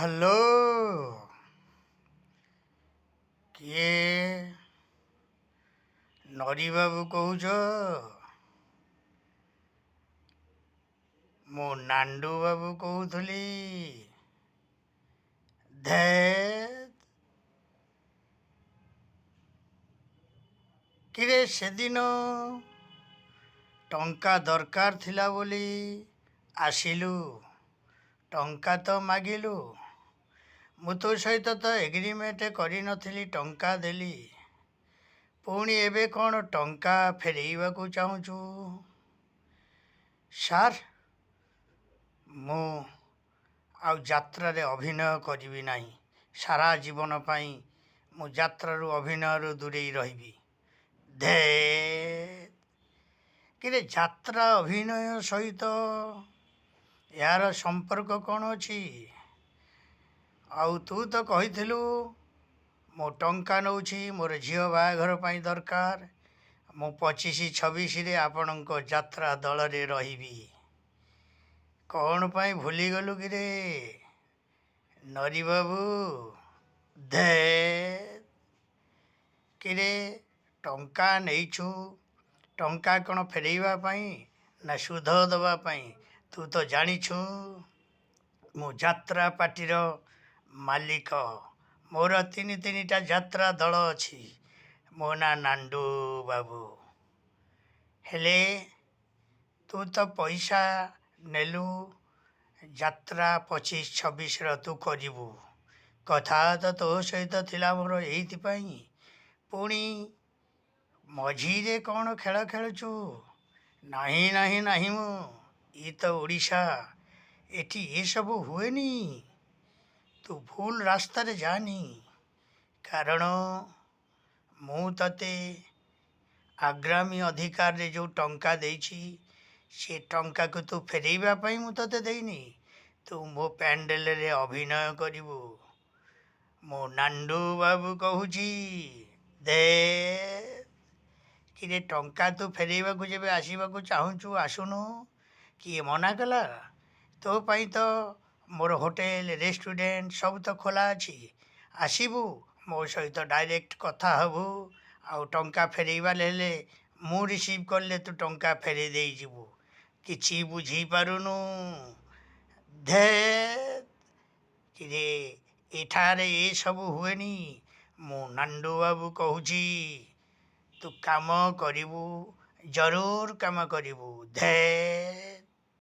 Hello. କିଏ ନରି ବାବୁ କହୁଛ? ମୁଁ ନାଣ୍ଡୁ ବାବୁ କହୁଥିଲି। ଧେତ୍, କିରେ ସେଦିନ ଟଙ୍କା ଦରକାର ଥିଲା ବୋଲି ଆସିଲୁ, ଟଙ୍କା ତ ମାଗିଲୁ। ମୁଁ ତୋ ସହିତ ତ ଏଗ୍ରିମେଣ୍ଟ କରିନଥିଲି, ଟଙ୍କା ଦେଲି। ପୁଣି ଏବେ କ'ଣ ଟଙ୍କା ଫେରେଇବାକୁ ଚାହୁଁଛୁ? ସାର୍, ମୁଁ ଆଉ ଯାତ୍ରାରେ ଅଭିନୟ କରିବି ନାହିଁ। ସାରା ଜୀବନ ପାଇଁ ମୁଁ ଯାତ୍ରାରୁ ଅଭିନୟରୁ ଦୂରେଇ ରହିବି। ଧେତ୍, କିରେ ଯାତ୍ରା ଅଭିନୟ ସହିତ ଏହାର ସମ୍ପର୍କ କ'ଣ ଅଛି? ଆଉ ତୁ ତ କହିଥିଲୁ ମୁଁ ଟଙ୍କା ନେଉଛି, ମୋର ଝିଅ ବାହାଘର ପାଇଁ ଦରକାର। ମୁଁ 25-26ରେ ଆପଣଙ୍କ ଯାତ୍ରା ଦଳରେ ରହିବି। କ'ଣ ପାଇଁ ଭୁଲିଗଲୁ କିରେ ନରି ବାବୁ? ଧେତ୍, କିରେ ଟଙ୍କା ନେଇଛୁ, ଟଙ୍କା କ'ଣ ଫେରେଇବା ପାଇଁ ନା ସୁଧ ଦେବା ପାଇଁ? ତୁ ତ ଜାଣିଛୁ ମୁଁ ଯାତ୍ରା ପାର୍ଟିର ମାଲିକ। ମୋର ତିନିଟା ଯାତ୍ରା ଦଳ ଅଛି। ମୋ ନାଁ ନାଣ୍ଡୁ ବାବୁ। ହେଲେ ତୁ ତ ପଇସା ନେଲୁ, ଯାତ୍ରା 25-26ର ତୁ କରିବୁ। କଥା ତ ତୋ ସହିତ ଥିଲା ମୋର ଏଇଥିପାଇଁ। ପୁଣି ମଝିରେ କ'ଣ ଖେଳ ଖେଳୁଛୁ? ନାହିଁ ନାହିଁ ନାହିଁ, ମୁଁ ଇ ତ ଓଡ଼ିଶା, ଏଠି ଏସବୁ ହୁଏନି। ତୁ ଭୁଲ ରାସ୍ତାରେ ଯାନି। କାରଣ ମୁଁ ତତେ ଆଗାମୀ ଅଧିକାରରେ ଯେଉଁ ଟଙ୍କା ଦେଇଛି, ସେ ଟଙ୍କାକୁ ତୁ ଫେରେଇବା ପାଇଁ ମୁଁ ତତେ ଦେଇନି। ତୁ ମୋ ପ୍ୟାଣ୍ଡେଲରେ ଅଭିନୟ କରିବୁ। ମୁଁ ନାଣ୍ଡୁ ବାବୁ କହୁଛି। ଦେ, କିରେ ଟଙ୍କା ତୁ ଫେରେଇବାକୁ ଯେବେ ଆସିବାକୁ ଚାହୁଁଛୁ ଆସୁନୁ। କିଏ ମନା କଲା? ତୋ ପାଇଁ ତ ମୋର ହୋଟେଲ, ରେଷ୍ଟୁରାଣ୍ଟ ସବୁ ତ ଖୋଲା ଅଛି। ଆସିବୁ, ମୋ ସହିତ ଡାଇରେକ୍ଟ କଥା ହେବୁ। ଆଉ ଟଙ୍କା ଫେରେଇବା ହେଲେ ମୁଁ ରିସିଭ୍ କଲେ ତୁ ଟଙ୍କା ଫେରେଇ ଦେଇଯିବୁ। କିଛି ବୁଝିପାରୁନୁ? ଧେତ୍, କିରେ ଏଠାରେ ଏସବୁ ହୁଏନି। ମୁଁ ନାଣ୍ଡୁ ବାବୁ କହୁଛି। ତୁ କାମ କରିବୁ, ଜରୁର କାମ କରିବୁ। ଧେତ୍।